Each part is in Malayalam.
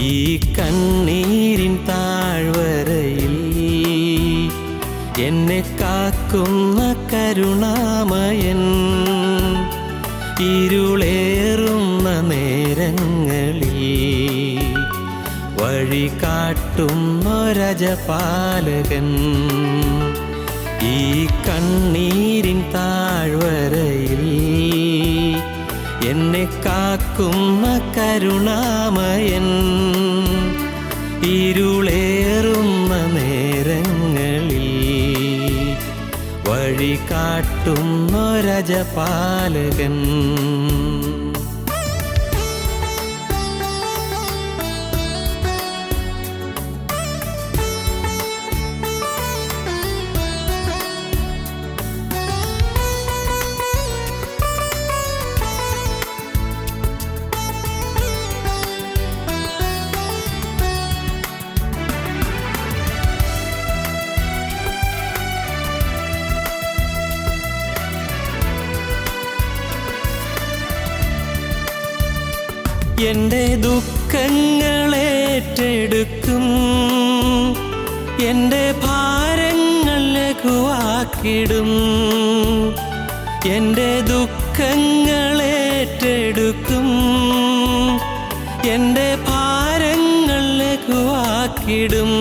ഈ കണ്ണീരിൻ താഴ്വരയിൽ എന്നെ കാക്കുന്ന കരുണാമയൻ, ഇരുളേറുന്ന നേരങ്ങളിൽ വഴി കാട്ടുന്നൊരജപാലകൻ. ഈ കണ്ണീരിൻ താഴ്വരയിൽ എന്നെ കാക്കുന്ന കരുണാമയൻ, ഇരുളേറുന്ന നേരങ്ങളിൽ വഴി കാട്ടുന്നൊരജപാലകൻ. എൻ്റെ ദുഃഖങ്ങളേറ്റെടുക്കും, എൻ്റെ ഭാരങ്ങൾ ലഘുവാക്കിടും. എൻ്റെ ദുഃഖങ്ങളേറ്റെടുക്കും, എൻ്റെ ഭാരങ്ങൾ ലഘുവാക്കിടും.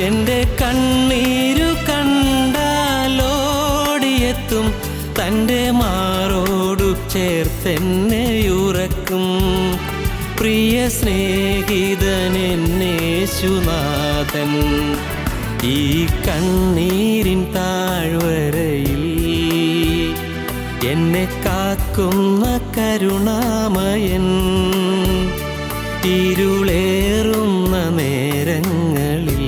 എൻ്റെ കണ്ണീരു കണ്ടാലോടിയെത്തും, തൻ്റെ മാറോടു ചേർത്തെന്നെ ഉറക്കും. പ്രിയ സ്നേഹിതനെന്നേശുനാഥൻ, ഈ കണ്ണീരിൻ താഴ്വരയിൽ എന്നെ കാക്കുന്ന കരുണാമയൻ, ഇരുളേറുന്ന നേരങ്ങളിൽ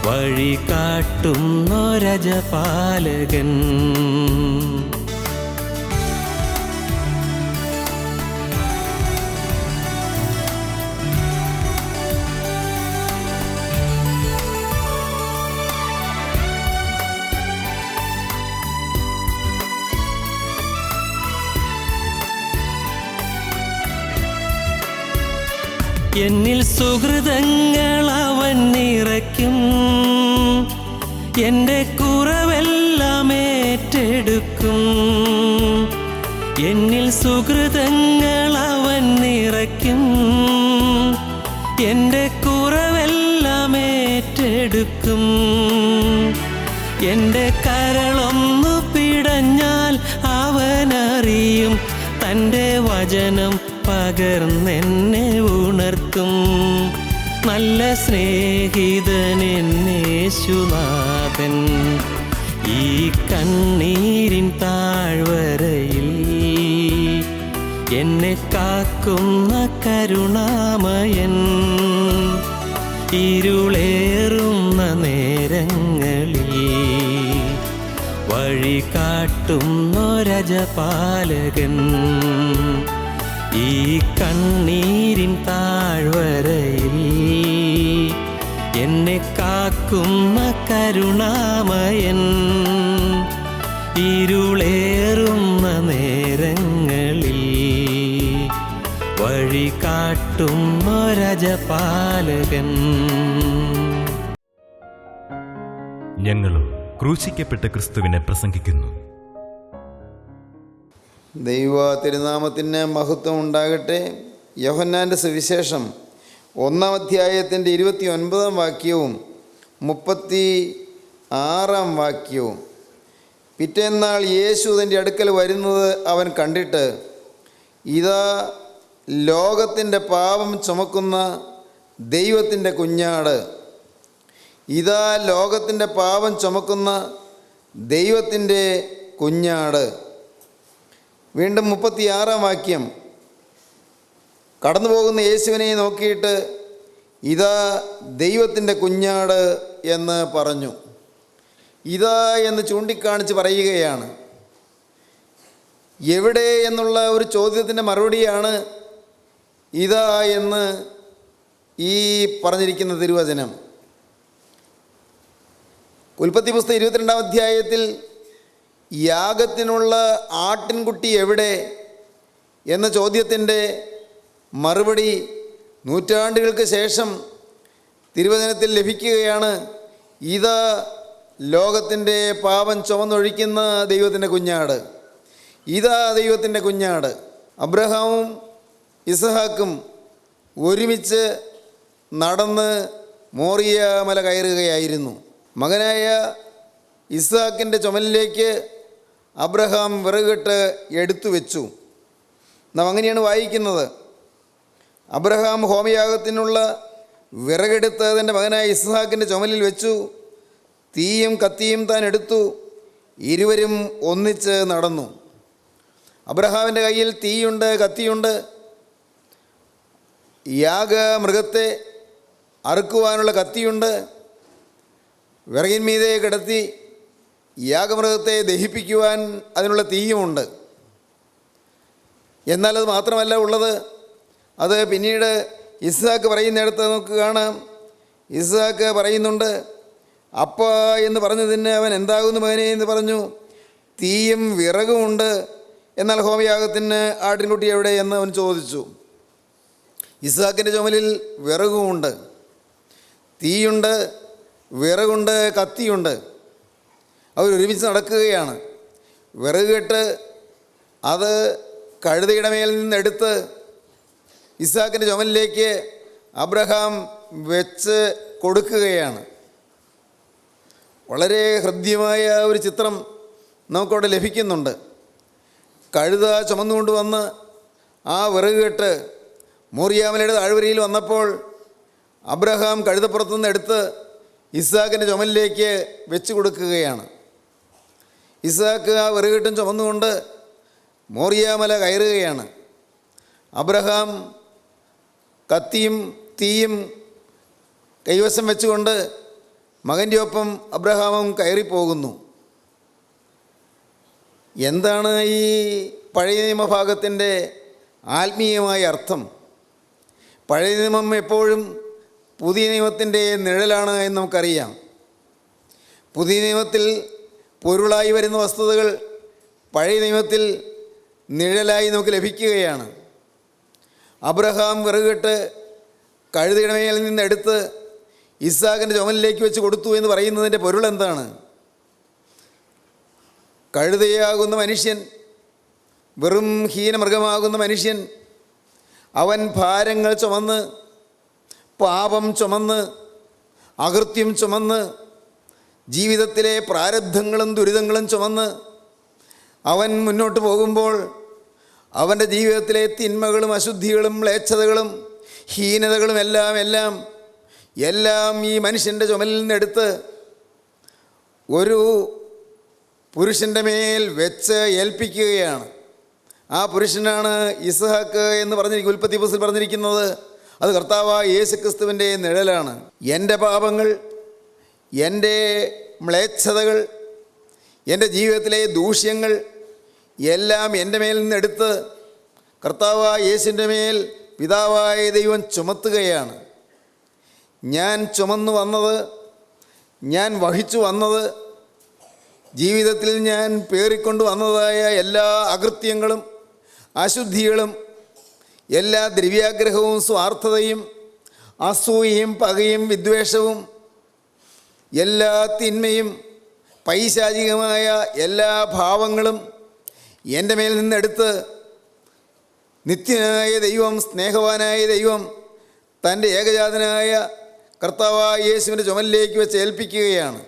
വഴി കാട്ടുന്നൊരജപാലകൻ. എന്നിൽ സുഹൃതങ്ങൾ അവൻ നിറയ്ക്കും, എൻ്റെ കുറവെല്ലാം ഏറ്റെടുക്കും. എന്നിൽ സുഹൃതങ്ങൾ അവൻ നിറയ്ക്കും, എൻ്റെ കുറവെല്ലാം ഏറ്റെടുക്കും. എൻ്റെ കരളൊന്നു പിടഞ്ഞാൽ അവനറിയും, തൻ്റെ വചനം പകർന്നെന്നെ ഉണർത്തും. നല്ല സ്നേഹിതനെന്നേശുനാഥൻ, ഈ കണ്ണീരിൻ താഴ്വരയിൽ എന്നെ കാക്കുന്ന കരുണാമയൻ, ഇരുളേറുന്ന നേരങ്ങളിൽ വഴി കാട്ടുന്നൊരജപാലകൻ. ഈ കണ്ണീരിൻ താഴ്വരയിൽ എന്നെ കാക്കുന്ന കരുണാമയൻ, ഇരുളേറുന്ന നേരങ്ങളിൽ വഴി കാട്ടുന്നൊരജപാലകൻ. ഞങ്ങളും ക്രൂശിക്കപ്പെട്ട ക്രിസ്തുവിനെ പ്രസംഗിക്കുന്നു. ദൈവ തിരുനാമത്തിന് മഹത്വം ഉണ്ടാകട്ടെ. യോഹന്നാൻ്റെ സുവിശേഷം 1-ാം അധ്യായത്തിൻ്റെ 29-ാം വാക്യവും 36-ാം വാക്യവും. പിറ്റേന്നാൾ യേശു തൻ്റെ അടുക്കൽ വരുന്നത് അവൻ കണ്ടിട്ട്, ഇതാ ലോകത്തിൻ്റെ പാപം ചുമക്കുന്ന ദൈവത്തിൻ്റെ കുഞ്ഞാട്, ഇതാ ലോകത്തിൻ്റെ പാപം ചുമക്കുന്ന ദൈവത്തിൻ്റെ കുഞ്ഞാട്. വീണ്ടും 36-ാം വാക്യം. കടന്നു പോകുന്ന യേശുവിനെ നോക്കിയിട്ട്, ഇതാ ദൈവത്തിൻ്റെ കുഞ്ഞാട് എന്ന് പറഞ്ഞു. ഇതാ എന്ന് ചൂണ്ടിക്കാണിച്ച് പറയുകയാണ്. എവിടെ എന്നുള്ള ഒരു ചോദ്യത്തിൻ്റെ മറുപടിയാണ് ഇതാ എന്ന് ഈ പറഞ്ഞിരിക്കുന്ന തിരുവചനം. ഉൽപ്പത്തി പുസ്തകം 22-ാം അധ്യായത്തിൽ യാഗത്തിനുള്ള ആട്ടിൻകുട്ടി എവിടെ എന്ന ചോദ്യത്തിൻ്റെ മറുപടി നൂറ്റാണ്ടുകൾക്ക് ശേഷം തിരുവചനത്തിൽ ലഭിക്കുകയാണ്. ഇതാ ലോകത്തിൻ്റെ പാപം ചുമന്നൊഴിക്കുന്ന ദൈവത്തിൻ്റെ കുഞ്ഞാട്, ഇതാ ദൈവത്തിൻ്റെ കുഞ്ഞാട്. അബ്രഹാമും ഇസ്ഹാക്കും ഒരുമിച്ച് നടന്ന് മോറിയ മല കയറുകയായിരുന്നു. മകനായ ഇസ്ഹാക്കിൻ്റെ ചുമലിലേക്ക് അബ്രഹാം വിറകിട്ട് എടുത്തു വെച്ചു. നാം അങ്ങനെയാണ് വായിക്കുന്നത്. അബ്രഹാം ഹോമയാഗത്തിനുള്ള വിറകെടുത്ത് തൻ്റെ മകനായ ഇസ്ഹാക്കിൻ്റെ ചുമലിൽ വെച്ചു. തീയും കത്തിയും താൻ എടുത്തു. ഇരുവരും ഒന്നിച്ച് നടന്നു. അബ്രഹാമിൻ്റെ കയ്യിൽ തീയുണ്ട്, കത്തിയുണ്ട്. യാഗമൃഗത്തെ അറുക്കുവാനുള്ള കത്തിയുണ്ട്. വിറകിന്മീതെ കിടത്തി യാഗമൃഗത്തെ ദഹിപ്പിക്കുവാൻ അതിനുള്ള തീയുമുണ്ട്. എന്നാൽ അത് മാത്രമല്ല ഉള്ളത്. അത് പിന്നീട് ഇസ്ഹാക്ക് പറയുന്നിടത്ത് നമുക്ക് കാണാം. ഇസ്ഹാക്ക് പറയുന്നുണ്ട്, അപ്പ എന്ന് പറഞ്ഞതിന് അവൻ എന്താകുന്നു മകനെ എന്ന് പറഞ്ഞു. തീയും വിറകുമുണ്ട്, എന്നാൽ ഹോമയാഗത്തിന് ആട്ടിൻകുട്ടി എവിടെ എന്ന് അവൻ ചോദിച്ചു. ഇസ്ഹാക്കിൻ്റെ ചുമലിൽ വിറകുമുണ്ട്, തീയുണ്ട്, വിറകുണ്ട്, കത്തിയുണ്ട്. അവരൊരുമിച്ച് നടക്കുകയാണ്. വിറക് കെട്ട് അത് കഴുതയുടെ മേൽ നിന്നെടുത്ത് ഇസ്ഹാക്കിൻ്റെ ചുമലിലേക്ക് അബ്രഹാം വെച്ച് കൊടുക്കുകയാണ്. വളരെ ഹൃദ്യമായ ഒരു ചിത്രം നമുക്കവിടെ ലഭിക്കുന്നുണ്ട്. കഴുത ചുമന്നുകൊണ്ട് വന്ന് ആ വിറക് കെട്ട് മോറിയാമലയുടെ താഴ്വരയിൽ വന്നപ്പോൾ അബ്രഹാം കഴുതപ്പുറത്തുനിന്ന് എടുത്ത് ഇസ്ഹാക്കിൻ്റെ ചുമലിലേക്ക് വെച്ച് കൊടുക്കുകയാണ്. ഇസ്ഹാക്ക് ആ വിറകെട്ടും ചുമന്നുകൊണ്ട് മോറിയാമല കയറുകയാണ്. അബ്രഹാം കത്തിയും തീയും കൈവശം വെച്ചുകൊണ്ട് മകൻ്റെ ഒപ്പം അബ്രഹാമും കയറിപ്പോകുന്നു. എന്താണ് ഈ പഴയ നിയമഭാഗത്തിൻ്റെ ആത്മീയമായ അർത്ഥം? പഴയ നിയമം എപ്പോഴും പുതിയ നിയമത്തിൻ്റെ നിഴലാണ് എന്ന് നമുക്കറിയാം. പുതിയ നിയമത്തിൽ പൊരുളായി വരുന്ന വസ്തുതകൾ പഴയ നിയമത്തിൽ നിഴലായി നമുക്ക് ലഭിക്കുകയാണ്. അബ്രഹാം വിറകിട്ട് കഴുതയുടെ മേൽ നിന്നെടുത്ത് ഇസ്ഹാക്കിൻ്റെ ചുമലിലേക്ക് വെച്ച് കൊടുത്തു എന്ന് പറയുന്നതിൻ്റെ പൊരുൾ എന്താണ്? കഴുതയാകുന്ന മനുഷ്യൻ, വെറും ഹീനമൃഗമാകുന്ന മനുഷ്യൻ, അവൻ ഭാരങ്ങൾ ചുമന്ന്, പാപം ചുമന്ന്, അകൃത്യം ചുമന്ന്, ജീവിതത്തിലെ പ്രാരബ്ധങ്ങളും ദുരിതങ്ങളും ചുമന്ന് അവൻ മുന്നോട്ട് പോകുമ്പോൾ അവൻ്റെ ജീവിതത്തിലെ തിന്മകളും അശുദ്ധികളും മ്ലേച്ഛതകളും ഹീനതകളും എല്ലാം ഈ മനുഷ്യൻ്റെ ചുമലിൽ നിന്നെടുത്ത് ഒരു പുരുഷൻ്റെ മേൽ വെച്ച് ഏൽപ്പിക്കുകയാണ്. ആ പുരുഷനാണ് ഇസ്ഹാക്ക് എന്ന് പറഞ്ഞിരിക്കും. ഉൽപ്പത്തി പുസ്തകത്തിൽ പറഞ്ഞിരിക്കുന്നത് അത് കർത്താവായ യേശുക്രിസ്തുവിൻ്റെ നിഴലാണ്. എൻ്റെ പാപങ്ങൾ, എൻ്റെ മ്ലേച്ഛതകൾ, എൻ്റെ ജീവിതത്തിലെ ദൂഷ്യങ്ങൾ എല്ലാം എൻ്റെ മേൽ നിന്നെടുത്ത് കർത്താവായ യേശുവിൻ്റെ മേൽ പിതാവായ ദൈവം ചുമത്തുകയാണ്. ഞാൻ ചുമന്നു വന്നത്, ഞാൻ വഹിച്ചു വന്നത്, ജീവിതത്തിൽ ഞാൻ പേറിക്കൊണ്ട് വന്നതായ എല്ലാ അകൃത്യങ്ങളും അശുദ്ധികളും എല്ലാ ദ്രവ്യാഗ്രഹവും സ്വാർത്ഥതയും അസൂയയും പകയും വിദ്വേഷവും എല്ലാ തിന്മയും പൈശാചികമായ എല്ലാ ഭാവങ്ങളും എൻ്റെ മേൽ നിന്നെടുത്ത് നിത്യനായ ദൈവം, സ്നേഹവാനായ ദൈവം തൻ്റെ ഏകജാതനായ കർത്താവായ യേശുവിൻ്റെ ചുമലിലേക്ക് വെച്ച് ഏൽപ്പിക്കുകയാണ്.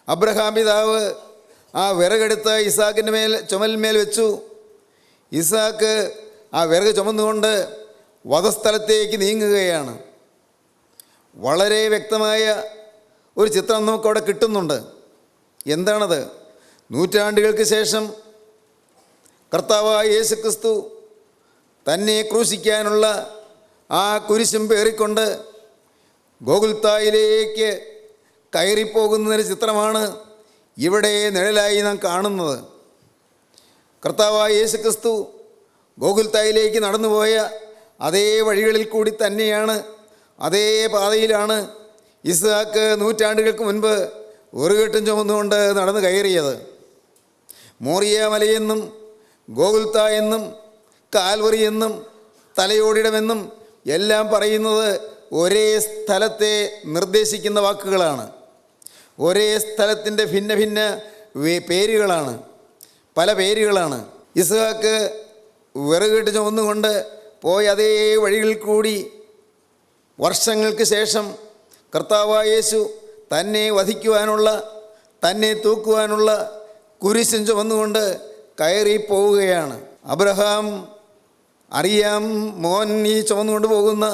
അബ്രഹാം പിതാവ് ആ വിറകെടുത്ത് ഇസ്ഹാക്കിൻ്റെ ചുമലിന്മേൽ വെച്ചു. ഇസ്ഹാക്ക് ആ വിറക് ചുമന്നുകൊണ്ട് വധസ്ഥലത്തേക്ക് നീങ്ങുകയാണ്. വളരെ വ്യക്തമായ ഒരു ചിത്രം നമുക്കവിടെ കിട്ടുന്നുണ്ട്. എന്താണത്? നൂറ്റാണ്ടുകൾക്ക് ശേഷം കർത്താവായ യേശുക്രിസ്തു തന്നെ ക്രൂശിക്കാനുള്ള ആ കുരിശും പേറിക്കൊണ്ട് ഗോകുൽത്തായിലേക്ക് കയറിപ്പോകുന്നതിൻ്റെ ചിത്രമാണ് ഇവിടെ നിഴലായി നാം കാണുന്നത്. കർത്താവായ യേശുക്രിസ്തു ഗോകുൽത്തായിലേക്ക് നടന്നുപോയ അതേ വഴികളിൽ കൂടി തന്നെയാണ്, അതേ പാതയിലാണ് ഇസ്ഹാക്ക് നൂറ്റാണ്ടുകൾക്ക് മുൻപ് ഉറുകെട്ടും ചുമന്നുകൊണ്ട് നടന്നു കയറിയത്. മോറിയ മലയെന്നും ഗോകുൽത്ത എന്നും കാൽവറി എന്നും തലയോടിടമെന്നും എല്ലാം പറയുന്നത് ഒരേ സ്ഥലത്തെ നിർദ്ദേശിക്കുന്ന വാക്കുകളാണ്. ഒരേ സ്ഥലത്തിൻ്റെ ഭിന്ന ഭിന്ന പേരുകളാണ്, പല പേരുകളാണ്. ഇസ്ഹാക്ക് വിറകിട്ട് ചുമന്നുകൊണ്ട് പോയ അതേ വഴികളിൽ കൂടി വർഷങ്ങൾക്ക് ശേഷം കർത്താവായ യേശു തന്നെ വധിക്കുവാനുള്ള, തന്നെ തൂക്കുവാനുള്ള കുരിശും ചുമന്നുകൊണ്ട് കയറി പോവുകയാണ്. അബ്രഹാം അറിയാം മോൻ ഈ ചുമന്നുകൊണ്ട് പോകുന്ന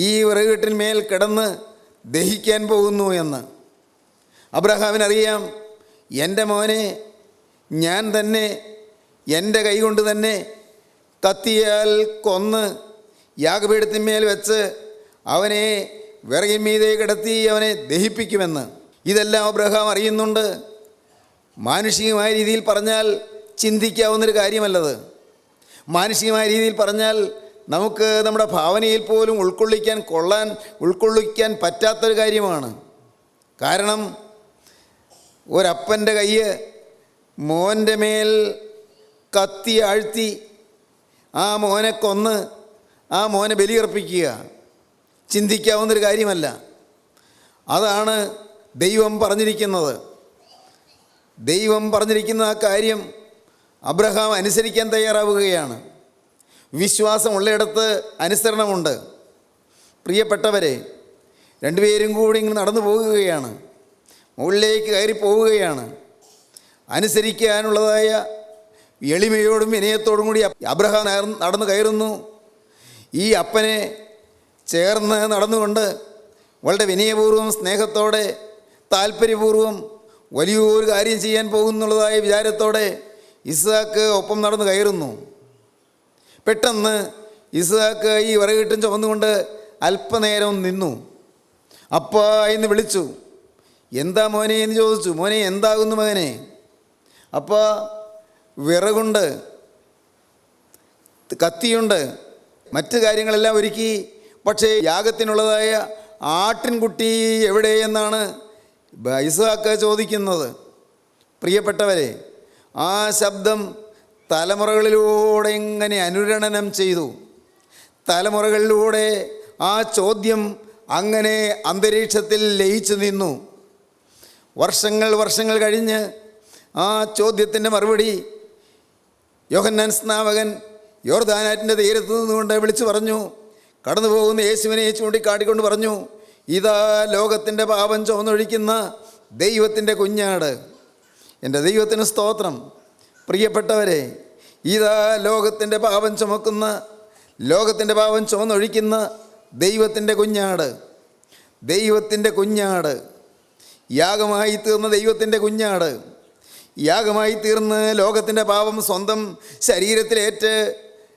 ഈ വിറകുകെട്ടിന്മേൽ കിടന്ന് ദഹിക്കാൻ പോകുന്നു എന്ന്. അബ്രഹാമിനറിയാം എൻ്റെ മോനെ ഞാൻ തന്നെ എൻ്റെ കൈകൊണ്ട് തന്നെ കത്തിയാൽ കൊന്ന് യാഗപീഠത്തിന്മേൽ വെച്ച് അവനെ വിറകിന്മീതെ കിടത്തി അവനെ ദഹിപ്പിക്കുമെന്ന്. ഇതെല്ലാം അബ്രഹാം അറിയുന്നുണ്ട്. മാനുഷികമായ രീതിയിൽ പറഞ്ഞാൽ ചിന്തിക്കാവുന്നൊരു കാര്യമല്ലത്. മാനുഷികമായ രീതിയിൽ പറഞ്ഞാൽ നമുക്ക് നമ്മുടെ ഭാവനയിൽ പോലും ഉൾക്കൊള്ളിക്കാൻ പറ്റാത്തൊരു കാര്യമാണ്. കാരണം ഒരപ്പൻ്റെ കയ്യ് മോൻ്റെ മേൽ കത്തി ആഴ്ത്തി ആ മോനെ കൊന്ന് ആ മോനെ ബലിയർപ്പിക്കുക ചിന്തിക്കാവുന്നൊരു കാര്യമല്ല. അതാണ് ദൈവം പറഞ്ഞിരിക്കുന്നത്. ദൈവം പറഞ്ഞിരിക്കുന്ന ആ കാര്യം അബ്രഹാം അനുസരിക്കാൻ തയ്യാറാവുകയാണ്. വിശ്വാസമുള്ളയിടത്ത് അനുസരണമുണ്ട്. പ്രിയപ്പെട്ടവരെ, രണ്ടുപേരും കൂടി ഇങ്ങനെ നടന്നു പോകുകയാണ്, മുകളിലേക്ക് കയറി പോവുകയാണ്. അനുസരിക്കാനുള്ളതായ എളിമയോടും വിനയത്തോടും കൂടി അബ്രഹാം നടന്നു കയറുന്നു. ഈ അപ്പനെ ചേർന്ന് നടന്നുകൊണ്ട് വളരെ വിനയപൂർവ്വം, സ്നേഹത്തോടെ, താല്പര്യപൂർവ്വം വലിയൊരു കാര്യം ചെയ്യാൻ പോകുന്നുള്ളതായ വിചാരത്തോടെ ഇസ്ഹാക്ക് ഒപ്പം നടന്നു കയറുന്നു. പെട്ടെന്ന് ഇസ്ഹാക്ക് ഈ വിറകിട്ടും ചുമന്നുകൊണ്ട് അല്പനേരം നിന്നു. അപ്പാ എന്ന് വിളിച്ചു. എന്താ മോനെ എന്ന് ചോദിച്ചു. മോനെ എന്താകുന്നു മകനെ? അപ്പോൾ വിറകുണ്ട്, കത്തിയുണ്ട്, മറ്റ് കാര്യങ്ങളെല്ലാം ഒരുക്കി. പക്ഷേ യാഗത്തിനുള്ളതായ ആട്ടിൻകുട്ടി എവിടെ എന്നാണ് ഇസ്ഹാക്ക് ചോദിക്കുന്നത്. പ്രിയപ്പെട്ടവരെ, ആ ശബ്ദം തലമുറകളിലൂടെ ഇങ്ങനെ അനുരണനം ചെയ്തു. തലമുറകളിലൂടെ ആ ചോദ്യം അങ്ങനെ അന്തരീക്ഷത്തിൽ ലയിച്ചു നിന്നു. വർഷങ്ങൾ കഴിഞ്ഞ് ആ ചോദ്യത്തിൻ്റെ മറുപടി യോഹന്നാൻ സ്നാപകൻ യോർദാനാറ്റിൻ്റെ തീരത്ത് നിന്നുകൊണ്ട് വിളിച്ചു പറഞ്ഞു. കടന്നു പോകുന്ന യേശുവിനെ ചൂണ്ടിക്കാട്ടിക്കൊണ്ട് പറഞ്ഞു, ഇതാ ലോകത്തിൻ്റെ പാപം ചുമന്നൊഴിക്കുന്ന ദൈവത്തിൻ്റെ കുഞ്ഞാട്. എൻ്റെ ദൈവത്തിന് സ്തോത്രം. പ്രിയപ്പെട്ടവരെ, ഇതാ ലോകത്തിൻ്റെ പാപം ചുമന്നൊഴിക്കുന്ന ദൈവത്തിൻ്റെ കുഞ്ഞാട്. ദൈവത്തിൻ്റെ കുഞ്ഞാട്, യാഗമായി തീർന്ന ദൈവത്തിൻ്റെ കുഞ്ഞാട്, യാഗമായി തീർന്ന് ലോകത്തിൻ്റെ പാപം സ്വന്തം ശരീരത്തിലേറ്റ്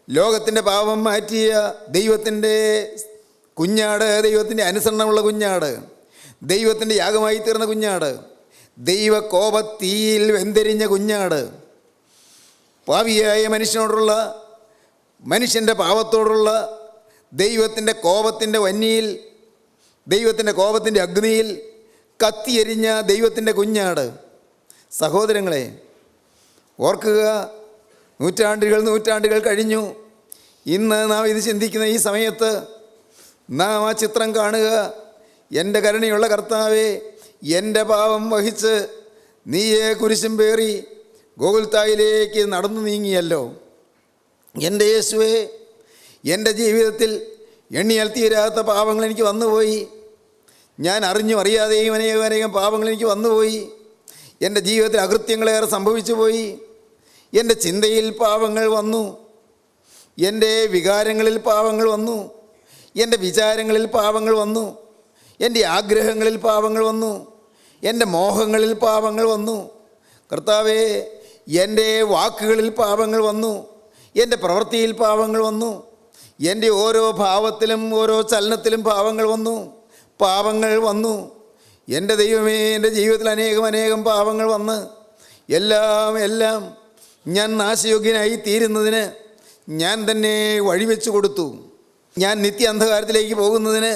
ലോകത്തിൻ്റെ പാപം മാറ്റിയ ദൈവത്തിൻ്റെ കുഞ്ഞാട്, ദൈവത്തിൻ്റെ അനുസരണമുള്ള കുഞ്ഞാട്, ദൈവത്തിൻ്റെ യാഗമായി തീർന്ന കുഞ്ഞാട്, ദൈവകോപത്തീയിൽ വെന്തെരിഞ്ഞ കുഞ്ഞാട്, പാപിയായ മനുഷ്യൻ്റെ പാപത്തോടുള്ള ദൈവത്തിൻ്റെ കോപത്തിൻ്റെ വന്യയിൽ, ദൈവത്തിൻ്റെ കോപത്തിൻ്റെ അഗ്നിയിൽ കത്തിയെരിഞ്ഞ ദൈവത്തിൻ്റെ കുഞ്ഞാട്. സഹോദരങ്ങളെ, ഓർക്കുക, നൂറ്റാണ്ടുകൾ കഴിഞ്ഞു. ഇന്ന് നാം ഇത് ചിന്തിക്കുന്ന ഈ സമയത്ത് നാം ആ ചിത്രം കാണുക. എൻ്റെ കരുണയുള്ള കർത്താവേ, എൻ്റെ പാപം വഹിച്ച് നീയെ കുരിശും പേറി ഗോകുൽത്തായിലേക്ക് നടന്നു നീങ്ങിയല്ലോ. എൻ്റെ യേശുവേ, എൻ്റെ ജീവിതത്തിൽ എണ്ണിയാൽ തീരാത്ത പാപങ്ങൾ എനിക്ക് വന്നുപോയി. ഞാൻ അറിഞ്ഞും അറിയാതെയും അനേകം പാപങ്ങൾ എനിക്ക് വന്നുപോയി. എൻ്റെ ജീവിതത്തിൽ അകൃത്യങ്ങളേറെ സംഭവിച്ചു പോയി. എൻ്റെ ചിന്തയിൽ പാപങ്ങൾ വന്നു, എൻ്റെ വികാരങ്ങളിൽ പാപങ്ങൾ വന്നു, എൻ്റെ വിചാരങ്ങളിൽ പാപങ്ങൾ വന്നു, എൻ്റെ ആഗ്രഹങ്ങളിൽ പാപങ്ങൾ വന്നു, എൻ്റെ മോഹങ്ങളിൽ പാപങ്ങൾ വന്നു. കർത്താവേ, എൻ്റെ വാക്കുകളിൽ പാപങ്ങൾ വന്നു, എൻ്റെ പ്രവൃത്തിയിൽ പാപങ്ങൾ വന്നു, എൻ്റെ ഓരോ ഭാവത്തിലും ഓരോ ചലനത്തിലും പാപങ്ങൾ വന്നു. എൻ്റെ ദൈവമേ, എൻ്റെ ജീവിതത്തിൽ അനേകം പാപങ്ങൾ വന്ന് എല്ലാം ഞാൻ നാശയോഗ്യനായി തീരുന്നതിന് ഞാൻ തന്നെ വഴിവെച്ചു കൊടുത്തു. ഞാൻ നിത്യ അന്ധകാരത്തിലേക്ക് പോകുന്നതിന്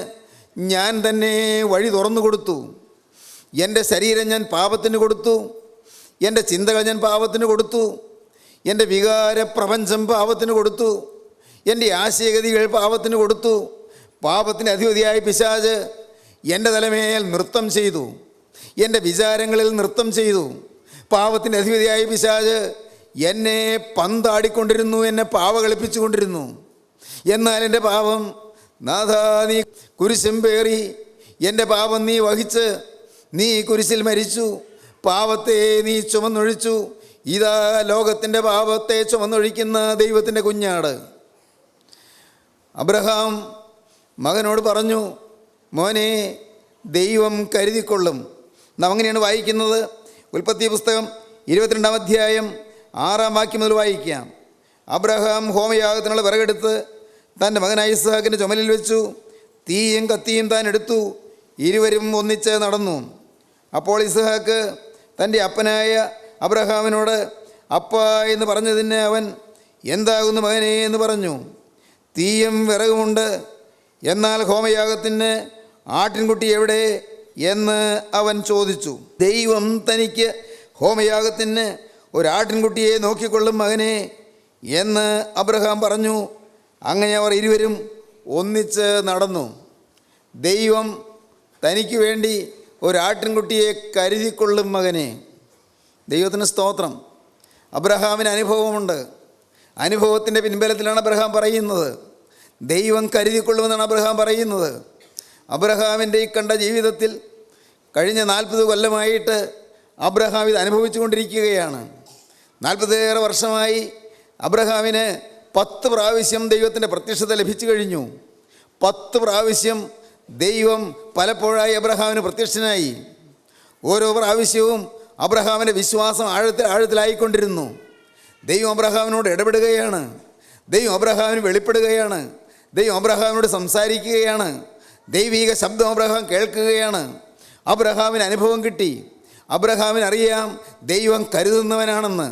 ഞാൻ തന്നെ വഴി തുറന്നു കൊടുത്തു. എൻ്റെ ശരീരം ഞാൻ പാപത്തിന് കൊടുത്തു, എൻ്റെ ചിന്തകൾ ഞാൻ പാപത്തിന് കൊടുത്തു, എൻ്റെ വികാര പ്രപഞ്ചം പാപത്തിന് കൊടുത്തു, എൻ്റെ ആശയഗതികൾ പാപത്തിന് കൊടുത്തു. പാപത്തിൻ്റെ അധിപതിയായ പിശാച് എൻ്റെ തലമേൽ നൃത്തം ചെയ്തു, എൻ്റെ വിചാരങ്ങളിൽ നൃത്തം ചെയ്തു. പാപത്തിൻ്റെ അധിപതിയായ പിശാച് എന്നെ പന്താടിക്കൊണ്ടിരുന്നു, എന്നെ പാവ കളിപ്പിച്ചുകൊണ്ടിരുന്നു. എന്നാൽ എൻ്റെ പാപം നാഥാ നീ കുരിശും പേറി എൻ്റെ പാപം നീ വഹിച്ച് നീ കുരിശിൽ മരിച്ചു, പാപത്തെ നീ ചുമന്നൊഴിച്ചു. ഇതാ ലോകത്തിൻ്റെ പാപത്തെ ചുമന്നൊഴിക്കുന്ന ദൈവത്തിൻ്റെ കുഞ്ഞാട്. അബ്രഹാം മകനോട് പറഞ്ഞു, മോനെ, ദൈവം കരുതിക്കൊള്ളും. നാം അങ്ങനെയാണ് വായിക്കുന്നത്. ഉൽപ്പത്തി പുസ്തകം 22-ാം അധ്യായം 6-ാം വാക്യം മുതൽ വായിക്കാം. അബ്രഹാം ഹോമയാഗത്തിനുള്ള വിറകെടുത്ത് തൻ്റെ മകനായ ഇസ്ഹാക്കിൻ്റെ ചുമലിൽ വെച്ചു. തീയും കത്തിയും താൻ എടുത്തു. ഇരുവരും ഒന്നിച്ച് നടന്നു. അപ്പോൾ ഇസ്ഹാക്ക് തൻ്റെ അപ്പനായ അബ്രഹാമിനോട് അപ്പ എന്ന് പറഞ്ഞതിന് അവൻ, എന്താകുന്നു മകനെ എന്ന് പറഞ്ഞു. തീയും വിറകുമുണ്ട്, എന്നാൽ ഹോമയാഗത്തിന് ആട്ടിൻകുട്ടി എവിടെ എന്ന് അവൻ ചോദിച്ചു. ദൈവം തനിക്ക് ഹോമയാഗത്തിന് ഒരാട്ടിൻകുട്ടിയെ നോക്കിക്കൊള്ളും മകനെ എന്ന് അബ്രഹാം പറഞ്ഞു. അങ്ങനെ അവർ ഇരുവരും ഒന്നിച്ച് നടന്നു. ദൈവം തനിക്ക് വേണ്ടി ഒരാട്ടിൻകുട്ടിയെ കരുതിക്കൊള്ളും മകനെ. ദൈവത്തിന് സ്തോത്രം. അബ്രഹാമിന് അനുഭവമുണ്ട്. അനുഭവത്തിൻ്റെ പിൻബലത്തിലാണ് അബ്രഹാം പറയുന്നത്. ദൈവം കരുതിക്കൊള്ളുമെന്നാണ് അബ്രഹാം പറയുന്നത്. അബ്രഹാമിൻ്റെ ഈ കണ്ട ജീവിതത്തിൽ കഴിഞ്ഞ 40 കൊല്ലമായിട്ട് അബ്രഹാം ഇത് അനുഭവിച്ചു കൊണ്ടിരിക്കുകയാണ്. 40 വർഷമായി അബ്രഹാമിന് 10 പ്രാവശ്യം ദൈവത്തിൻ്റെ പ്രത്യക്ഷത ലഭിച്ചു കഴിഞ്ഞു. 10 പ്രാവശ്യം ദൈവം പലപ്പോഴായി അബ്രഹാമിന് പ്രത്യക്ഷനായി. ഓരോ പ്രാവശ്യവും അബ്രഹാമിൻ്റെ വിശ്വാസം ആഴത്തിലായിക്കൊണ്ടിരുന്നു. ദൈവം അബ്രഹാമിനോട് ഇടപെടുകയാണ്. ദൈവം അബ്രഹാമിന് വെളിപ്പെടുകയാണ്. ദൈവം അബ്രഹാമിനോട് സംസാരിക്കുകയാണ്. ദൈവിക ശബ്ദം അബ്രഹാം കേൾക്കുകയാണ്. അബ്രഹാമിന് അനുഭവം കിട്ടി. അബ്രഹാമിന് അറിയാം ദൈവം കരുതുന്നവനാണെന്ന്,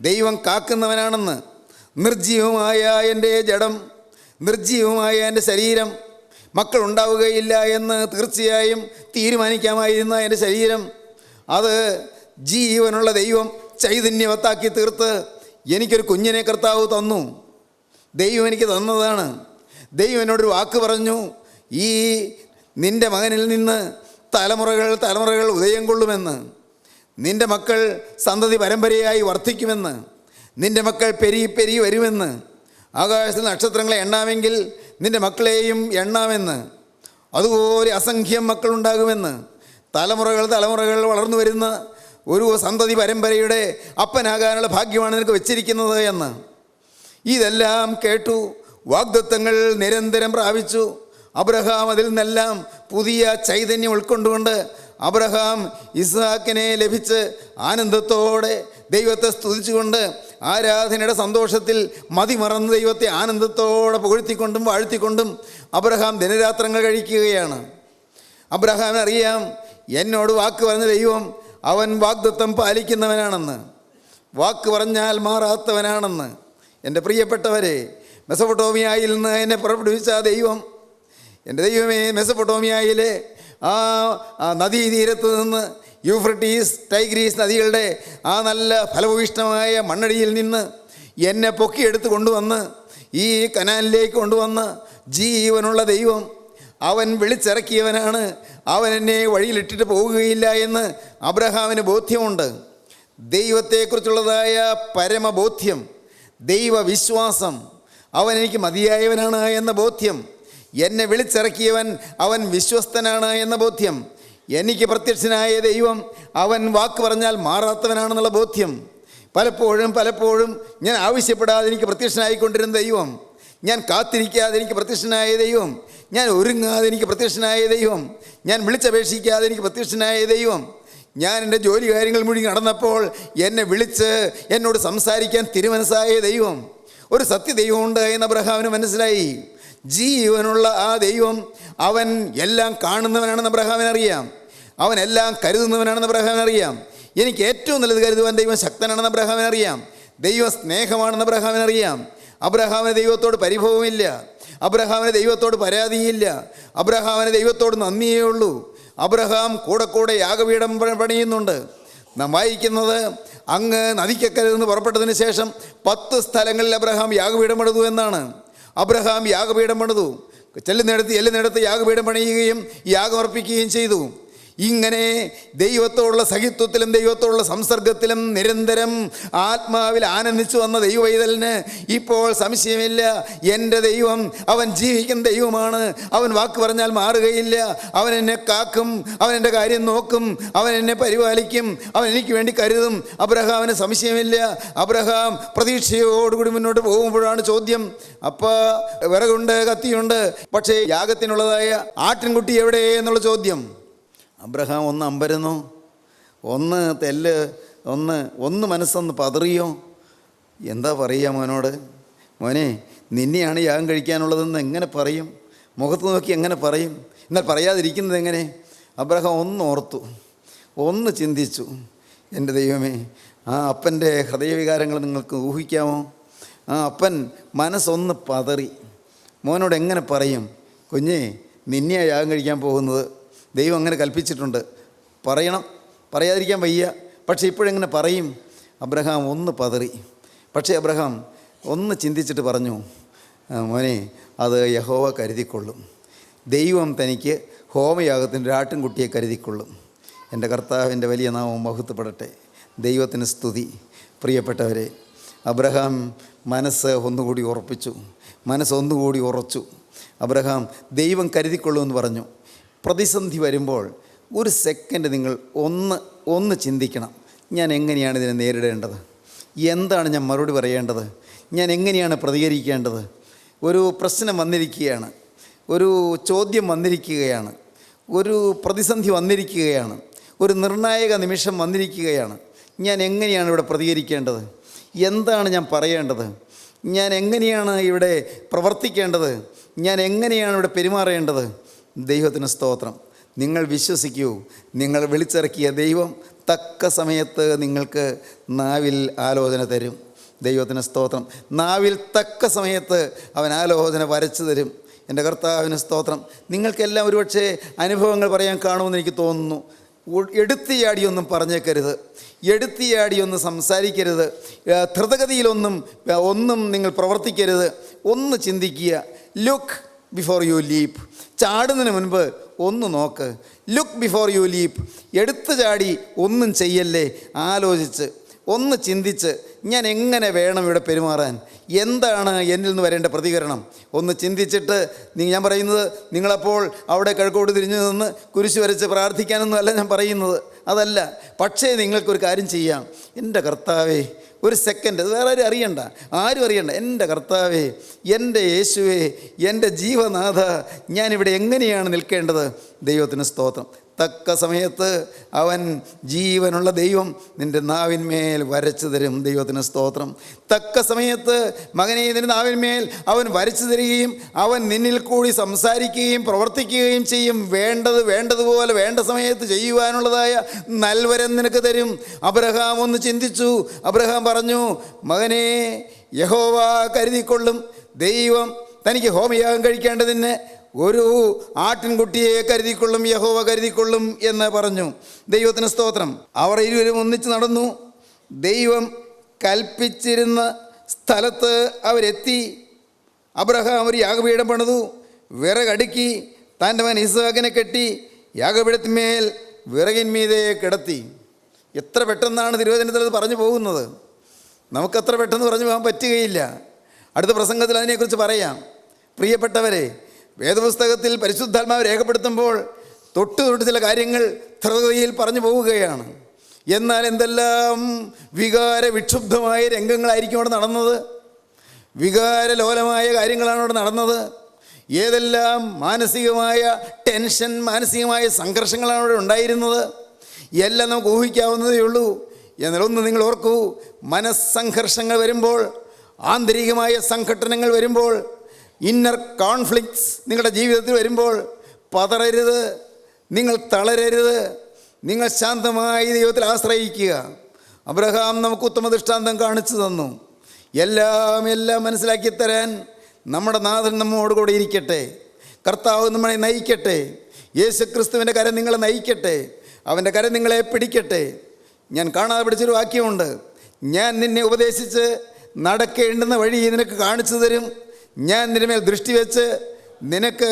ദൈവം കാക്കുന്നവനാണെന്ന്. നിർജീവമായ എൻ്റെ ജഡം, നിർജീവമായ എൻ്റെ ശരീരം, മക്കളുണ്ടാവുകയില്ല എന്ന് തീർച്ചയായും തീരുമാനിക്കാമായിരുന്ന എൻ്റെ ശരീരം, അത് ജീവനുള്ള ദൈവം ചൈതന്യവത്താക്കി തീർത്ത് എനിക്കൊരു കുഞ്ഞിനെ കർത്താവ് തന്നു. ദൈവം എനിക്ക് തന്നതാണ്. ദൈവം എന്നോടൊരു വാക്ക് പറഞ്ഞു, ഈ നിൻ്റെ മകനിൽ നിന്ന് തലമുറകൾ ഉദയം കൊള്ളുമെന്ന്, നിൻ്റെ മക്കൾ സന്തതി പരമ്പരയായി വർദ്ധിക്കുമെന്ന്, നിൻ്റെ മക്കൾ പെരുകി വരുമെന്ന്, ആകാശത്തിൽ നക്ഷത്രങ്ങളെ എണ്ണാമെങ്കിൽ നിൻ്റെ മക്കളെയും എണ്ണാമെന്ന്, അതുപോലെ അസംഖ്യം മക്കളുണ്ടാകുമെന്ന്, തലമുറകൾ വളർന്നു വരുന്ന ഒരു സന്തതി പരമ്പരയുടെ അപ്പനാകാനുള്ള ഭാഗ്യമാണ് നിനക്ക് വെച്ചിരിക്കുന്നത് എന്ന്. ഇതെല്ലാം കേട്ടു. വാഗ്ദത്തങ്ങൾ നിരന്തരം പ്രാപിച്ചു. അബ്രഹാം അതിൽ നിന്നെല്ലാം പുതിയ ചൈതന്യം ഉൾക്കൊണ്ടുകൊണ്ട് അബ്രഹാം ഇസ്ഹാക്കിനെ ലഭിച്ച് ആനന്ദത്തോടെ ദൈവത്തെ സ്തുതിച്ചുകൊണ്ട് ആരാധനയുടെ സന്തോഷത്തിൽ മതിമറന്ന് ദൈവത്തെ ആനന്ദത്തോടെ പുകഴ്ത്തിക്കൊണ്ടും വാഴ്ത്തിക്കൊണ്ടും അബ്രഹാം ദിനരാത്രങ്ങൾ കഴിക്കുകയാണ്. അബ്രഹാമിനറിയാം എന്നോട് വാക്ക് പറഞ്ഞ ദൈവം അവൻ വാഗ്ദത്തം പാലിക്കുന്നവനാണെന്ന്, വാക്ക് പറഞ്ഞാൽ മാറാത്തവനാണെന്ന്. എൻ്റെ പ്രിയപ്പെട്ടവരെ, മെസൊപ്പൊട്ടോമിയയിൽ നിന്ന് എന്നെ പുറപ്പെടുവിച്ച ദൈവം, എൻ്റെ ദൈവമേ, മെസൊപ്പൊട്ടോമിയയിലെ ആ നദീതീരത്ത് നിന്ന് യൂഫ്രട്ടീസ്, ടൈഗ്രീസ് നദികളുടെ ആ നല്ല ഫലഭൂയിഷ്ഠമായ മണ്ണടിയിൽ നിന്ന് എന്നെ പൊക്കിയെടുത്ത് കൊണ്ടുവന്ന് ഈ കനാലിലേക്ക് കൊണ്ടുവന്ന് ജീവനുള്ള ദൈവം, അവൻ വിളിച്ചിറക്കിയവനാണ്. അവൻ എന്നെ വഴിയിലിട്ടിട്ട് പോവുകയില്ല എന്ന് അബ്രഹാമിന് ബോധ്യമുണ്ട്. ദൈവത്തെക്കുറിച്ചുള്ളതായ പരമബോധ്യം, ദൈവവിശ്വാസം, അവൻ എനിക്ക് മതിയായവനാണ് എന്ന ബോധ്യം, എന്നെ വിളിച്ചിറക്കിയവൻ അവൻ വിശ്വസ്തനാണ് എന്ന ബോധ്യം, എനിക്ക് പ്രത്യക്ഷനായ ദൈവം അവൻ വാക്ക് പറഞ്ഞാൽ മാറാത്തവനാണെന്നുള്ള ബോധ്യം. പലപ്പോഴും ഞാൻ ആവശ്യപ്പെടാതെ എനിക്ക് പ്രത്യക്ഷനായിക്കൊണ്ടിരുന്ന ദൈവം, ഞാൻ കാത്തിരിക്കാതെ എനിക്ക് പ്രത്യക്ഷനായ ദൈവം, ഞാൻ ഒരുങ്ങാതെ എനിക്ക് പ്രത്യക്ഷനായ ദൈവം, ഞാൻ വിളിച്ചപേക്ഷിക്കാതെ എനിക്ക് പ്രത്യക്ഷനായ ദൈവം, ഞാൻ എൻ്റെ ജോലി കാര്യങ്ങൾ മുഴുവൻ നടന്നപ്പോൾ എന്നെ വിളിച്ച് എന്നോട് സംസാരിക്കാൻ തിരുമനസ്സായ ദൈവം, ഒരു സത്യദൈവമുണ്ട് എന്ന് അബ്രഹാമിന് മനസ്സിലായി. ജീവനുള്ള ആ ദൈവം അവൻ എല്ലാം കാണുന്നവനാണെന്ന് അബ്രഹാമിനറിയാം. അവൻ എല്ലാം കരുതുന്നവനാണെന്ന് അബ്രഹാമിനറിയാം. എനിക്ക് ഏറ്റവും നല്ലത് കരുതുവാൻ ദൈവം ശക്തനാണെന്ന് അബ്രഹാമിനറിയാം. ദൈവം സ്നേഹമാണെന്ന് അബ്രഹാമിനറിയാം. അബ്രഹാമിന് ദൈവത്തോട് പരിഭവമില്ല. അബ്രഹാമിന് ദൈവത്തോട് പരാതിയില്ല. അബ്രഹാമിന് ദൈവത്തോട് നന്ദിയേ ഉള്ളൂ. അബ്രഹാം കൂടെ യാഗപീഠം പണിയുന്നുണ്ട്. നാം വായിക്കുന്നത്, അങ്ങ് നദിക്കക്കരയിൽ നിന്ന് പുറപ്പെട്ടതിന് ശേഷം 10 സ്ഥലങ്ങളിൽ അബ്രഹാം യാഗപീഠം പണിതു എന്നാണ്. അബ്രഹാം യാഗപീഠം പണിതു. ചെല്ലുന്നിടത്ത് യാഗപീഠം പണിയുകയും യാഗമർപ്പിക്കുകയും ചെയ്തു. ഇങ്ങനെ ദൈവത്തോടുള്ള സഹിത്വത്തിലും ദൈവത്തോടുള്ള സംസർഗത്തിലും നിരന്തരം ആത്മാവിൽ ആനന്ദിച്ചു വന്ന ദൈവവൈതലിന് ഇപ്പോൾ സംശയമില്ല, എൻ്റെ ദൈവം അവൻ ജീവിക്കുന്ന ദൈവമാണ്. അവൻ വാക്ക് പറഞ്ഞാൽ മാറുകയില്ല. അവൻ എന്നെ കാക്കും, അവൻ എൻ്റെ കാര്യം നോക്കും, അവൻ എന്നെ പരിപാലിക്കും, അവൻ എനിക്ക് വേണ്ടി കരുതും. അബ്രഹാമിന് സംശയമില്ല. അബ്രഹാം പ്രതീക്ഷയോടുകൂടി മുന്നോട്ട് പോകുമ്പോഴാണ് ചോദ്യം, അപ്പോൾ വിറകുണ്ട്, കത്തിയുണ്ട്, പക്ഷേ യാഗത്തിനുള്ളതായ ആട്ടിൻകുട്ടി എവിടെ എന്നുള്ള ചോദ്യം. അബ്രഹാം ഒന്ന് അമ്പരന്നു, ഒന്ന് തെല്ല്, ഒന്ന് മനസ്സൊന്ന് പതറിയോ. എന്താ പറയുക മോനോട്? മോനെ, നിന്നെയാണ് യാഗം കഴിക്കാനുള്ളതെന്ന് എങ്ങനെ പറയും? മുഖത്ത് നോക്കി എങ്ങനെ പറയും? എന്നാൽ പറയാതിരിക്കുന്നത് എങ്ങനെ? അബ്രഹാം ഒന്ന് ഓർത്തു, ഒന്ന് ചിന്തിച്ചു. എൻ്റെ ദൈവമേ, ആ അപ്പൻ്റെ ഹൃദയവികാരങ്ങൾ നിങ്ങൾക്ക് ഊഹിക്കാമോ? ആ അപ്പൻ മനസ്സൊന്ന് പതറി. മോനോട് എങ്ങനെ പറയും? കുഞ്ഞേ, നിന്നെയാണ് യാഗം കഴിക്കാൻ പോകുന്നത്, ദൈവം അങ്ങനെ കൽപ്പിച്ചിട്ടുണ്ട്, പറയണം, പറയാതിരിക്കാൻ വയ്യ, പക്ഷേ ഇപ്പോഴെങ്ങനെ പറയും? അബ്രഹാം ഒന്ന് പതറി. പക്ഷേ അബ്രഹാം ഒന്ന് ചിന്തിച്ചിട്ട് പറഞ്ഞു, മോനെ, അത് യഹോവ കരുതിക്കൊള്ളും. ദൈവം തനിക്ക് ഹോമയാഗത്തിൻ്റെ ആട്ടിൻകുട്ടിയെ കരുതിക്കൊള്ളും. എൻ്റെ കർത്താവിൻ്റെ വലിയ നാമം മഹത്വപ്പെടട്ടെ. ദൈവത്തിന് സ്തുതി. പ്രിയപ്പെട്ടവരെ, അബ്രഹാം മനസ്സ് ഒന്നുകൂടി ഉറച്ചു. അബ്രഹാം ദൈവം കരുതിക്കൊള്ളുമെന്ന് പറഞ്ഞു. പ്രതിസന്ധി വരുമ്പോൾ ഒരു സെക്കൻഡ് നിങ്ങൾ ഒന്ന് ചിന്തിക്കണം. ഞാൻ എങ്ങനെയാണ് ഇതിനെ നേരിടേണ്ടത്? എന്താണ് ഞാൻ മറുപടി പറയേണ്ടത്? ഞാൻ എങ്ങനെയാണ് പ്രതികരിക്കേണ്ടത്? ഒരു പ്രശ്നം വന്നിരിക്കുകയാണ്, ഒരു ചോദ്യം വന്നിരിക്കുകയാണ്, ഒരു പ്രതിസന്ധി വന്നിരിക്കുകയാണ്, ഒരു നിർണായക നിമിഷം വന്നിരിക്കുകയാണ്. ഞാൻ എങ്ങനെയാണ് ഇവിടെ പ്രതികരിക്കേണ്ടത്? എന്താണ് ഞാൻ പറയേണ്ടത്? ഞാൻ എങ്ങനെയാണ് ഇവിടെ പ്രവർത്തിക്കേണ്ടത്? ഞാൻ എങ്ങനെയാണ് ഇവിടെ പെരുമാറേണ്ടത്? ദൈവത്തിന് സ്തോത്രം. നിങ്ങൾ വിശ്വസിക്കൂ, നിങ്ങൾ വിളിച്ചിറക്കിയ ദൈവം തക്ക സമയത്ത് നിങ്ങൾക്ക് നാവിൽ ആലോചന തരും. ദൈവത്തിന് സ്തോത്രം. നാവിൽ തക്ക സമയത്ത് അവൻ ആലോചന വരച്ചു തരും. എൻ്റെ കർത്താവിന് സ്തോത്രം. നിങ്ങൾക്കെല്ലാം ഒരുപക്ഷെ അനുഭവങ്ങൾ പറയാൻ കാണുമെന്ന് എനിക്ക് തോന്നുന്നു. എടുത്തിയാടിയൊന്നും പറഞ്ഞേക്കരുത്, എടുത്തിയാടിയൊന്നും സംസാരിക്കരുത്, ധൃതഗതിയിലൊന്നും നിങ്ങൾ പ്രവർത്തിക്കരുത്. ഒന്ന് ചിന്തിക്കുക. Look before you leap. ചാടുന്നതിന് മുൻപ് ഒന്ന് നോക്ക്. Look before you leap. എടുത്തു ചാടി ഒന്നും ചെയ്യല്ലേ. ആലോചിച്ച് ഒന്ന് ചിന്തിച്ച് ഞാൻ എങ്ങനെ വേണം ഇവിടെ പെരുമാറാൻ, എന്താണ് എന്നിൽ നിന്ന് വരേണ്ട പ്രതികരണം ഒന്ന് ചിന്തിച്ചിട്ട് ഞാൻ പറയുന്നത്, നിങ്ങളപ്പോൾ അവിടെ കിഴക്കോട്ട് തിരിഞ്ഞു നിന്ന് കുരിശ് വരച്ച് പ്രാർത്ഥിക്കാനൊന്നും അല്ല ഞാൻ പറയുന്നത്, അതല്ല. പക്ഷേ നിങ്ങൾക്കൊരു കാര്യം ചെയ്യാം. എൻ്റെ കർത്താവേ, ഒരു സെക്കൻഡ്, അത് വേറെ ആരും അറിയണ്ട. എൻ്റെ കർത്താവേ, എൻ്റെ യേശുവേ, എൻ്റെ ജീവനാഥ, ഞാനിവിടെ എങ്ങനെയാണ് നിൽക്കേണ്ടത്? ദൈവത്തിന് സ്തോത്രം. തക്ക സമയത്ത് അവൻ ജീവനുള്ള ദൈവം നിൻ്റെ നാവിന്മേൽ വരച്ചു തരും. ദൈവത്തിന് സ്തോത്രം. തക്ക സമയത്ത് മകനെ നിൻ്റെ നാവിന്മേൽ അവൻ വരച്ചു തരികയും അവൻ നിന്നിൽ കൂടി സംസാരിക്കുകയും പ്രവർത്തിക്കുകയും ചെയ്യും. വേണ്ടതുപോലെ വേണ്ട സമയത്ത് ചെയ്യുവാനുള്ളതായ നൽവരം നിനക്ക് തരും. അബ്രഹാം ഒന്ന് ചിന്തിച്ചു. അബ്രഹാം പറഞ്ഞു, മകനെ, യഹോവ കരുതിക്കൊള്ളും. ദൈവം തനിക്ക് ഹോമയാഗം കഴിക്കേണ്ടതിന് ഒരു ആട്ടിൻകുട്ടിയെ കരുതിക്കൊള്ളും, യഹോവ കരുതിക്കൊള്ളും എന്ന് പറഞ്ഞു. ദൈവത്തിന് സ്തോത്രം. അവർ ഇരുവരും ഒന്നിച്ച് നടന്നു. ദൈവം കൽപ്പിച്ചിരുന്ന സ്ഥലത്ത് അവരെത്തി. അബ്രഹാം ഒരു യാഗപീഠം പണിതു, വിറകടുക്കി തൻ്റെ മകൻ ഇസ്ഹാക്കിനെ കെട്ടി യാഗപീഠത്തിന്മേൽ വിറകിന്മീതെ കിടത്തി. എത്ര പെട്ടെന്നാണ് തിരുവചനത്തിൽ അത് പറഞ്ഞു പോകുന്നത്. നമുക്കത്ര പെട്ടെന്ന് പറഞ്ഞു പോകാൻ പറ്റുകയില്ല. അടുത്ത പ്രസംഗത്തിൽ അതിനെക്കുറിച്ച് പറയാം. പ്രിയപ്പെട്ടവരെ, വേദപുസ്തകത്തിൽ പരിശുദ്ധാത്മാവ് രേഖപ്പെടുത്തുമ്പോൾ തൊട്ട് ചില കാര്യങ്ങൾ ധൃതഗതിയിൽ പറഞ്ഞു പോവുകയാണ്. എന്നാൽ എന്തെല്ലാം വികാര വിക്ഷുബ്ധമായ രംഗങ്ങളായിരിക്കും അവിടെ നടന്നത്, വികാരലോലമായ കാര്യങ്ങളാണ് അവിടെ നടന്നത്. ഏതെല്ലാം മാനസികമായ ടെൻഷൻ, മാനസികമായ സംഘർഷങ്ങളാണ് അവിടെ ഉണ്ടായിരുന്നത്. എല്ലാം നമുക്ക് ഊഹിക്കാവുന്നതേ ഉള്ളൂ. എന്നാൽ ഒന്ന് നിങ്ങൾ ഓർക്കൂ, മനസ്സംഘർഷങ്ങൾ വരുമ്പോൾ, ആന്തരികമായ സംഘട്ടനങ്ങൾ വരുമ്പോൾ, ഇന്നർ കോൺഫ്ലിക്ട്സ് നിങ്ങളുടെ ജീവിതത്തിൽ വരുമ്പോൾ പതറരുത്, നിങ്ങൾ തളരരുത്, നിങ്ങൾ ശാന്തമായി ദൈവത്തിൽ ആശ്രയിക്കുക. അബ്രഹാം നമുക്ക് ഉത്തമ ദൃഷ്ടാന്തം കാണിച്ചു തന്നു. എല്ലാം മനസ്സിലാക്കി തരാൻ നമ്മുടെ നാഥൻ നമ്മോടുകൂടെ ഇരിക്കട്ടെ. കർത്താവ് നമ്മളെ നയിക്കട്ടെ. യേശുക്രിസ്തുവിൻ്റെ കരം നിങ്ങളെ നയിക്കട്ടെ. അവൻ്റെ കരം നിങ്ങളെ പിടിക്കട്ടെ. ഞാൻ കാണാതെ പിടിച്ചൊരു വാക്യമുണ്ട്, ഞാൻ നിന്നെ ഉപദേശിച്ച് നടക്കേണ്ടുന്ന വഴി നിനക്ക് കാണിച്ചു തരും, ഞാൻ നിന്റെ മേൽ ദൃഷ്ടി വെച്ച് നിനക്ക്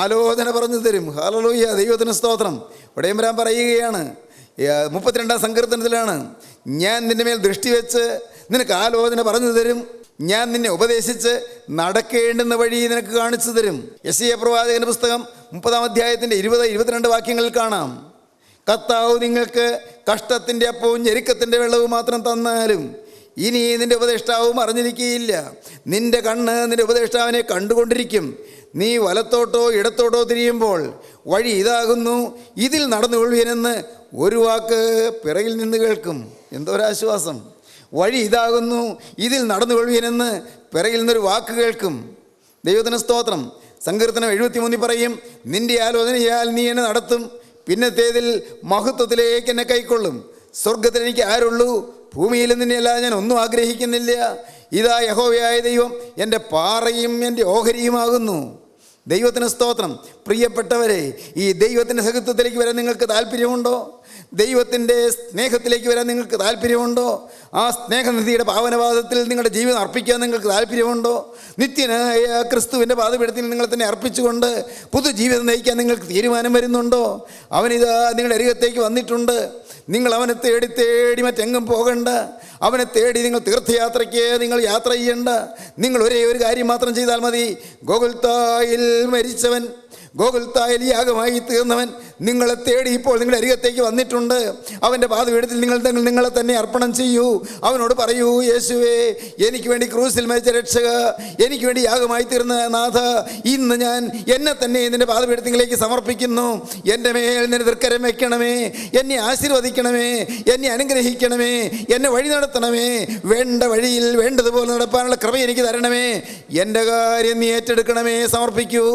ആലോചന പറഞ്ഞു തരും. ഹല്ലേലൂയ, ദൈവത്തിന് സ്തോത്രം. ഉടയമ്പരാൻ പറയുകയാണ്, 32-ാം സങ്കീർത്തനത്തിലാണ്, ഞാൻ നിന്റെ മേൽ ദൃഷ്ടി വെച്ച് നിനക്ക് ആലോചന പറഞ്ഞു തരും, ഞാൻ നിന്നെ ഉപദേശിച്ച് നടക്കേണ്ടുന്ന വഴി നിനക്ക് കാണിച്ചു തരും. യെശയ്യാ പ്രവാചകന്റെ പുസ്തകം 30-ാം അധ്യായത്തിൻ്റെ 20-22 വാക്യങ്ങളിൽ കാണാം, കർത്താവ് നിങ്ങൾക്ക് കഷ്ടത്തിൻ്റെ അപ്പവും ഞെരുക്കത്തിൻ്റെ വെള്ളവും മാത്രം തന്നാലും ഇനി നിന്റെ ഉപദേഷ്ടാവും അറിഞ്ഞിരിക്കുകയില്ല. നിന്റെ കണ്ണ് നിന്റെ ഉപദേഷ്ടാവിനെ കണ്ടുകൊണ്ടിരിക്കും. നീ വലത്തോട്ടോ ഇടത്തോട്ടോ തിരിയുമ്പോൾ വഴി ഇതാകുന്നു, ഇതിൽ നടന്നുകൊള്ളുവീനെന്ന് ഒരു വാക്ക് പിറകിൽ നിന്ന് കേൾക്കും. എന്തോരാശ്വാസം! വഴി ഇതാകുന്നു, ഇതിൽ നടന്നുകൊള്ളുവീനെന്ന് പിറകിൽ നിന്നൊരു വാക്ക് കേൾക്കും. ദൈവത്തിന് സ്തോത്രം. സങ്കീർത്തനം 73 പറയും, നിന്റെ ആലോചനയാൽ നീ എന്നെ നടത്തും, പിന്നത്തേതിൽ മഹത്വത്തിലേക്ക് എന്നെ കൈക്കൊള്ളും. സ്വർഗത്തിൽ എനിക്ക് ആരുള്ളൂ, ഭൂമിയിൽ നിന്നെയല്ലാതെ ഞാൻ ഒന്നും ആഗ്രഹിക്കുന്നില്ല. ഇതാ യഹോവയായ ദൈവം എൻ്റെ പാറയും എൻ്റെ ഓഹരിയുമാകുന്നു. ദൈവത്തിന് സ്തോത്രം. പ്രിയപ്പെട്ടവരെ, ഈ ദൈവത്തിൻ്റെ സഹിത്വത്തിലേക്ക് വരാൻ നിങ്ങൾക്ക് താല്പര്യമുണ്ടോ? ദൈവത്തിൻ്റെ സ്നേഹത്തിലേക്ക് വരാൻ നിങ്ങൾക്ക് താല്പര്യമുണ്ടോ? ആ സ്നേഹനിധിയുടെ പാവനപാദത്തിൽ നിങ്ങളുടെ ജീവിതം അർപ്പിക്കാൻ നിങ്ങൾക്ക് താല്പര്യമുണ്ടോ? നിത്യനായ ക്രിസ്തുവിൻ്റെ പാദപീഠത്തിൽ നിങ്ങളെ തന്നെ അർപ്പിച്ചുകൊണ്ട് പുതുജീവിതം നയിക്കാൻ നിങ്ങൾക്ക് തീരുമാനം വരുന്നുണ്ടോ? അവനിതാ നിങ്ങളുടെ അരികത്തേക്ക് വന്നിട്ടുണ്ട്. നിങ്ങൾ അവനെ തേടി തേടി മറ്റെങ്ങും പോകണ്ട. അവനെ തേടി നിങ്ങൾ തീർത്ഥയാത്രയ്ക്ക് നിങ്ങൾ യാത്ര ചെയ്യണ്ട. നിങ്ങൾ ഒരേ ഒരു കാര്യം മാത്രം ചെയ്താൽ മതി. ഗോകുൽത്തായിൽ മരിച്ചവൻ, ഗോകുൽത്തായിൽ യാഗമായി തീർന്നവൻ നിങ്ങളെ തേടി ഇപ്പോൾ നിങ്ങളുടെ അരികത്തേക്ക് വന്നിട്ടുണ്ട്. അവൻ്റെ പാദപീഠത്തിൽ നിങ്ങളെ തന്നെ അർപ്പണം ചെയ്യൂ. അവനോട് പറയൂ, യേശുവേ, എനിക്ക് വേണ്ടി ക്രൂസിൽ മരിച്ച രക്ഷക, എനിക്ക് വേണ്ടി യാഗമായി തീർന്ന നാഥ, ഇന്ന് ഞാൻ എന്നെ തന്നെ നിൻ്റെ പാദപീഠത്തിലേക്ക് സമർപ്പിക്കുന്നു. എൻ്റെ മേൽ നിന്റെ തൃക്കരം വയ്ക്കണമേ, എന്നെ ആശീർവദിക്കണമേ, എന്നെ അനുഗ്രഹിക്കണമേ, എന്നെ വഴി നടത്തണമേ, വേണ്ട വഴിയിൽ വേണ്ടതുപോലെ നടപ്പാനുള്ള കൃപ എനിക്ക് തരണമേ, എൻ്റെ കാര്യം നീ ഏറ്റെടുക്കണമേ. സമർപ്പിക്കൂ.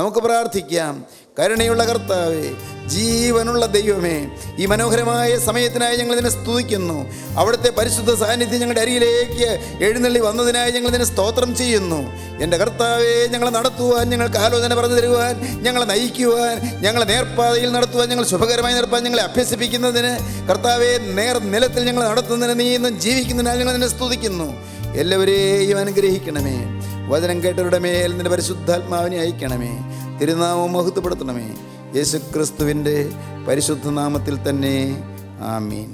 നമുക്ക് പ്രാർത്ഥിക്കാം. കരുണയുള്ള കർത്താവേ, ജീവനുള്ള ദൈവമേ, ഈ മനോഹരമായ സമയത്തിനായി ഞങ്ങൾ ഇതിനെ സ്തുതിക്കുന്നു. അവിടുത്തെ പരിശുദ്ധ സാന്നിധ്യം ഞങ്ങളുടെ അരികിലേക്ക് എഴുന്നള്ളി വന്നതിനായി ഞങ്ങൾ ഇതിനെ സ്തോത്രം ചെയ്യുന്നു. എൻ്റെ കർത്താവേ, ഞങ്ങളെ നടത്തുവാൻ, ഞങ്ങൾക്ക് ആലോചന പറഞ്ഞു തരുവാൻ, ഞങ്ങളെ നയിക്കുവാൻ, ഞങ്ങളെ നേർപ്പാതയിൽ നടത്തുവാൻ, ഞങ്ങൾ ശുഭകരമായി നടപ്പാൻ ഞങ്ങളെ അഭ്യസിപ്പിക്കുന്നതിന്, കർത്താവേ, നേർ നിലത്തിൽ ഞങ്ങൾ നടത്തുന്നതിന്, നീ ഇന്നും ജീവിക്കുന്നതിനാൽ ഞങ്ങൾ ഇതിനെ സ്തുതിക്കുന്നു. എല്ലാവരെയും അനുഗ്രഹിക്കണമേ. വചനം കേട്ടവരുടെ മേൽ നിന്റെ പരിശുദ്ധാത്മാവിനെ അയക്കണമേ. തിരുനാമം മഹത്വപ്പെടുത്തണമേ. യേശുക്രിസ്തുവിൻ്റെ പരിശുദ്ധ നാമത്തിൽ തന്നെ. ആമീൻ.